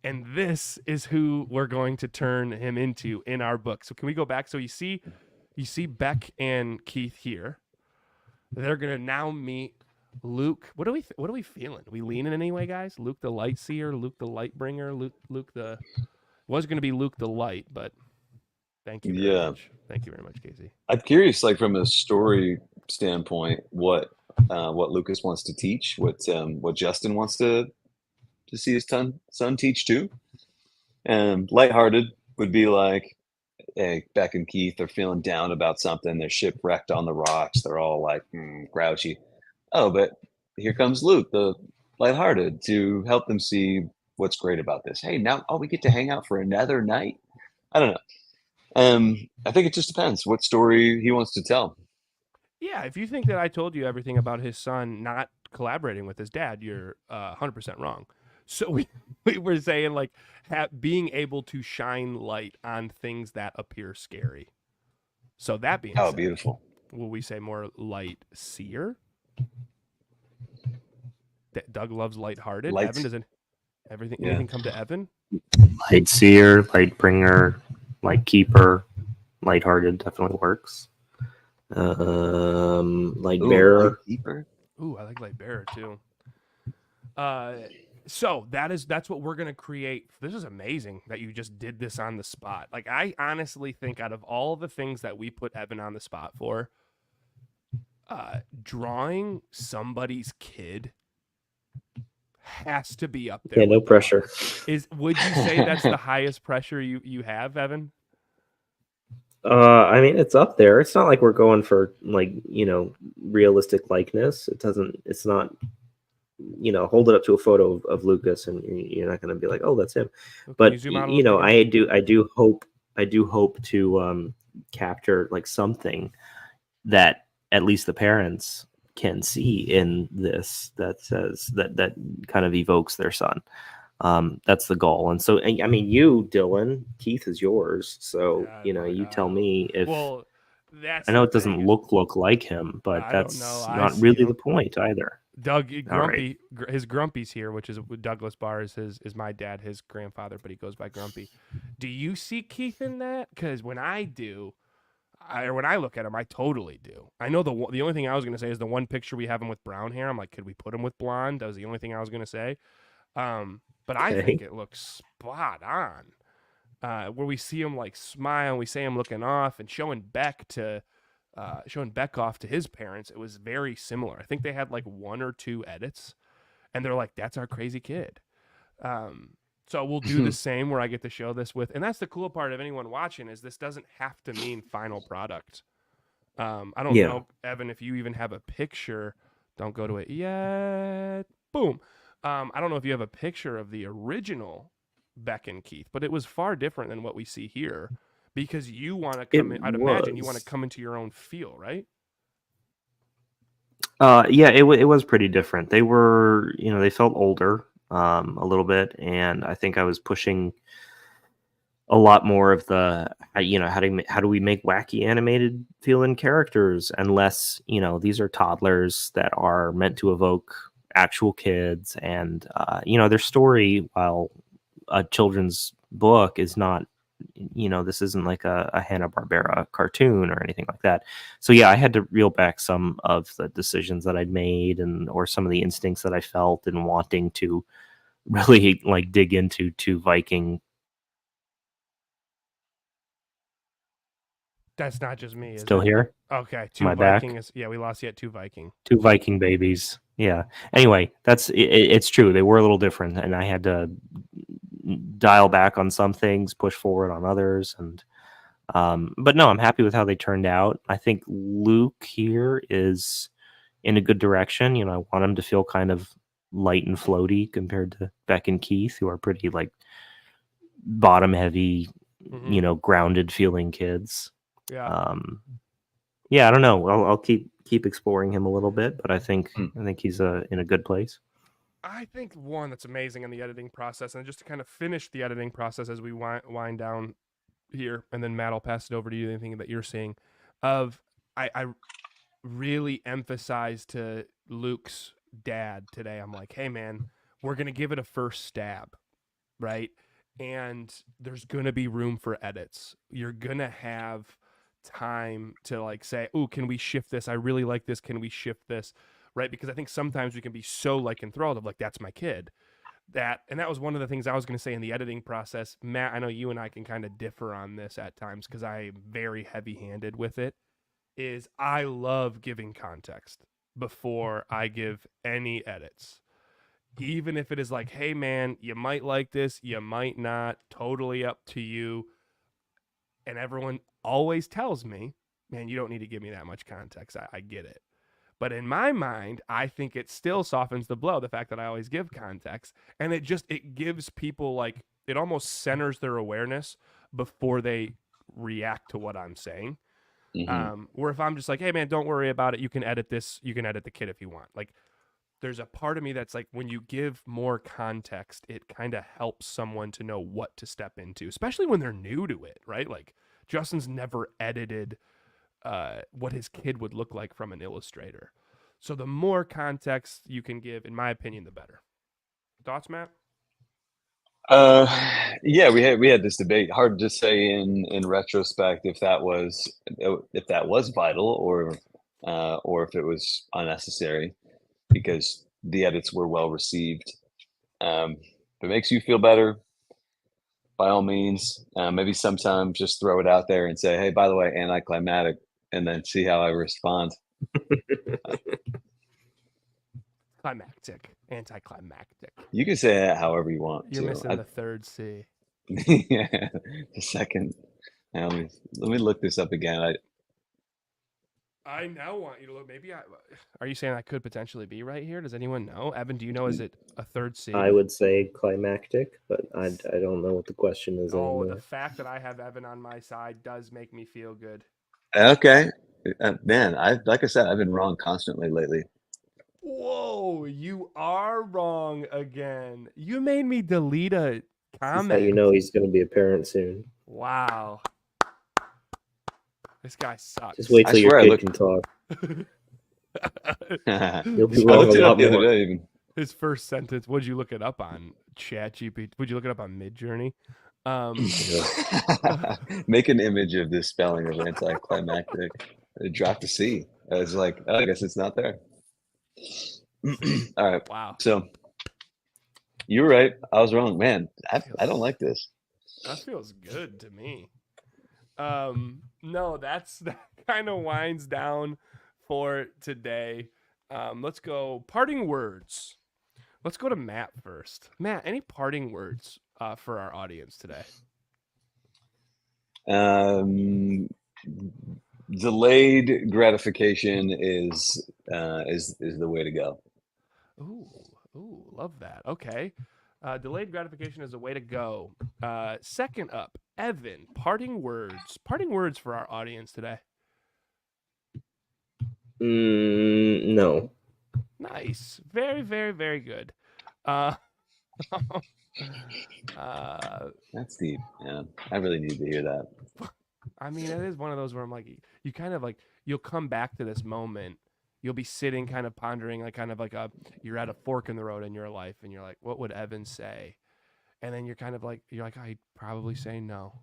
and this is who we're going to turn him into in our book. So can we go back? So you see Becc and Ceith here. They're gonna now meet Luke. What are we feeling? Are we leaning anyway, guys? Luke the Lightseer, Luke the Lightbringer, Luke the was gonna be Luke the Light, but thank you very much. Thank you very much, Casey. I'm curious, like from a story standpoint, what Lucas wants to teach, what Justin wants to see his son teach too. And lighthearted would be like, hey, Becc and Ceith are feeling down about something. They're shipwrecked on the rocks. They're all like grouchy. Oh, but here comes Luke, the lighthearted, to help them see what's great about this. Hey, now we get to hang out for another night. I don't know. I think it just depends what story he wants to tell. Yeah, if you think that I told you everything about his son not collaborating with his dad, you're 100% wrong. So we were saying like being able to shine light on things that appear scary. So that being Oh, said, beautiful. will we say more light seer? Doug loves lighthearted. Lights. Evan doesn't. Yeah. Anything come to Evan? Light seer, light bringer, light keeper, lighthearted definitely works. Light Ooh, bearer. Light keeper. Ooh, I like light bearer too. So that's what we're gonna create. This is amazing that you just did this on the spot. Like I honestly think out of all the things that we put Evan on the spot for, drawing somebody's kid has to be up there. Yeah, no pressure. Would you say that's the highest pressure you have, Evan? I mean, it's up there. It's not like we're going for like, realistic likeness. It's not, hold it up to a photo of Lucas and you're not going to be like, oh, that's him. Can But you zoom out a little bit again? I do hope to capture like something that at least the parents can see in this that says that kind of evokes their son. That's the goal. And so, I mean, you, Dylan, Keith is yours. So, you tell me if. Well, that's I know the it doesn't thing. look like him, but I don't that's know. I not see really him. the point either. Doug All right. Grumpy, his Grumpy's here, which is Douglas Barr is my dad, his grandfather, but he goes by Grumpy. Do you see Keith in that? Because when I do, when I look at him, I totally do. I know the only thing I was going to say is the one picture we have him with brown hair. I'm like, could we put him with blonde? That was the only thing I was going to say. But I think it looks spot on. Where we see him like smile, we see him looking off and showing Becc off to his parents. It was very similar. I think they had like one or two edits, and they're like, "That's our crazy kid." So we'll do the same where I get to show this with, and that's the cool part of anyone watching is this doesn't have to mean final product. I don't know, Evan, if you even have a picture. Don't go to it yet. Boom. I don't know if you have a picture of the original Becc and Keith, but it was far different than what we see here because you want to come in. I'd imagine you want to come into your own feel, right? Yeah, it was pretty different. They were, they felt older a little bit, and I think I was pushing a lot more of the, how do we make wacky animated feeling characters, and less, these are toddlers that are meant to evoke actual kids, and their story, while a children's book, is not, this isn't like a Hanna-Barbera cartoon or anything like that. So yeah, I had to reel back some of the decisions that I'd made or some of the instincts that I felt in wanting to really like dig into two Viking. That's not just me. Still here? Okay, two My Viking back? we lost you at two Viking. Two Viking babies. Yeah. Anyway, it's true. They were a little different, and I had to dial back on some things, push forward on others, and but no, I'm happy with how they turned out. I think Luke here is in a good direction. I want him to feel kind of light and floaty compared to Becc and Keith, who are pretty like bottom heavy, grounded feeling kids. Yeah. Yeah, I don't know. I'll keep exploring him a little bit, but I think he's in a good place. I think one that's amazing in the editing process, and just to kind of finish the editing process as we wind down here, and then Matt, I'll pass it over to you. Anything that you're seeing, I really emphasized to Luke's dad today. I'm like, hey man, we're gonna give it a first stab, right? And there's gonna be room for edits. You're gonna have time to like say, oh, can we shift this? I really like this. Can we shift this? Right? Because I think sometimes we can be so like enthralled of like, that's my kid. And that was one of the things I was going to say in the editing process. Matt, I know you and I can kind of differ on this at times because I'm very heavy-handed with it, is I love giving context before I give any edits. Even if it is like, hey man, you might like this, you might not, totally up to you. And everyone always tells me, man, you don't need to give me that much context. I get it. But in my mind, I think it still softens the blow, the fact that I always give context. And it gives people like, it almost centers their awareness before they react to what I'm saying. Where if I'm just like, hey man, don't worry about it. You can edit this. You can edit the kid if you want. Like, there's a part of me that's like, when you give more context, it kind of helps someone to know what to step into, especially when they're new to it, right? Like Justin's never edited what his kid would look like from an Illustrator. So the more context you can give, in my opinion, the better. Thoughts, Matt? Yeah, we had this debate. Hard to say in retrospect if that was vital or if it was unnecessary, because the edits were well received. If it makes you feel better, by all means. Maybe sometimes just throw it out there and say, hey, by the way, anticlimactic, and then see how I respond. Climactic, anticlimactic. You can say that however you want. You're missing the third C. Yeah, the second. Now, let me look this up again. I now want you to look. Are you saying I could potentially be right here? Does anyone know? Evan, do you know? Is it a third C? I would say climactic, but I don't know what the question is anymore. The fact that I have Evan on my side does make me feel good. Okay, man. Like I said, I've been wrong constantly lately. Whoa, you are wrong again. You made me delete a comment. That's how you know he's going to be a parent soon. Wow. This guy sucks. Just wait till your kid can talk. You'll be wrong a lot more. His first sentence, what'd you look it up on? ChatGPT? Would you look it up on Midjourney? Make an image of this spelling of anticlimactic. Drop the C. It's like, oh, I guess it's not there. All right. Wow. So you were right. I was wrong. Man, I don't like this. That feels good to me. No, that kind of winds down for today. Let's go parting words. Let's go to Matt first. Matt, any parting words for our audience today? Delayed gratification is the way to go. Ooh, love that. Okay. Delayed gratification is the way to go. Second up, Evan, parting words. Parting words for our audience today. No. Nice. Very, very, very good. That's deep. Yeah, I really need to hear that. I mean, it is one of those where I'm like, you kind of like, you'll come back to this moment. You'll be sitting kind of pondering, like kind of like you're at a fork in the road in your life, and you're like, what would Evan say? And then you're kind of like, I'd probably say no.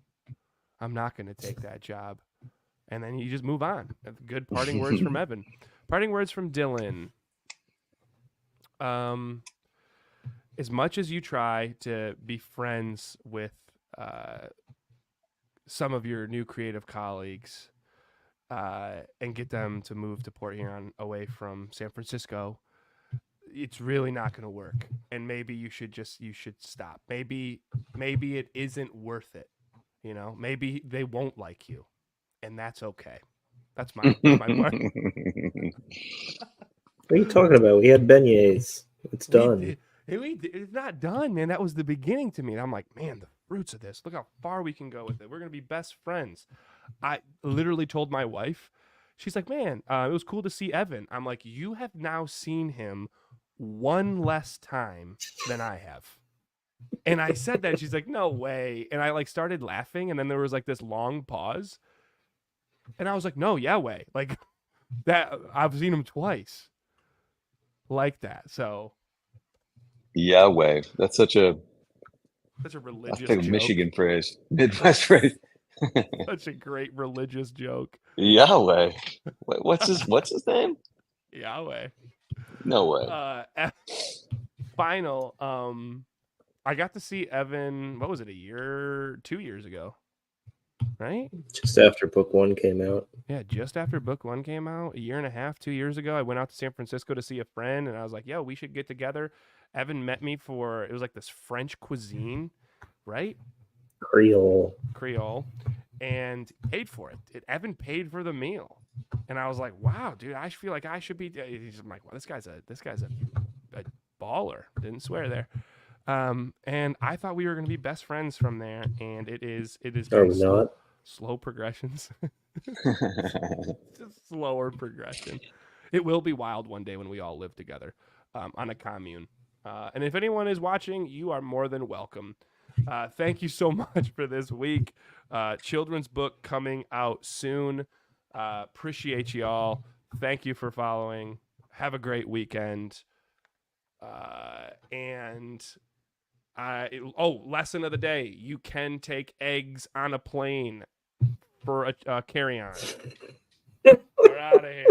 I'm not going to take that job. And then you just move on. Good parting words from Evan. Parting words from Dylan. As much as you try to be friends with some of your new creative colleagues and get them to move to Port Huron away from San Francisco, it's really not going to work. And maybe you should stop. Maybe it isn't worth it. You know, maybe they won't like you, and that's okay. That's my part. What are you talking about? We had beignets. It's done. It's not done, man. That was the beginning to me. And I'm like, man, the fruits of this. Look how far we can go with it. We're going to be best friends. I literally told my wife, she's like, man, it was cool to see Evan. I'm like, you have now seen him one less time than I have. And I said that. She's like, no way. And I like started laughing. And then there was like this long pause. And I was like, no, yeah, way. Like that. I've seen him twice like that. So. Yahweh. That's such a religious joke. Michigan phrase, Midwest phrase. Such a great religious joke. Yahweh. What's his name? Yahweh. No way. Final. I got to see Evan. What was it? 2 years ago, right? Just after book 1 came out. Yeah, just after book 1 came out, 1.5 years, 2 years ago. I went out to San Francisco to see a friend, and I was like, "Yo, we should get together." Evan met me for, it was like this French cuisine, right? Creole. and paid for it. Evan paid for the meal, and I was like, "Wow, dude, I feel like I should be." He's like, "Well, this guy's a baller." Didn't swear there. And I thought we were going to be best friends from there, and it is Are we not? slow progressions, just slower progression. It will be wild one day when we all live together on a commune. And if anyone is watching, you are more than welcome. Thank you so much for this week. Children's book coming out soon. Appreciate y'all. Thank you for following. Have a great weekend. Lesson of the day: you can take eggs on a plane for a carry-on. We're out of here.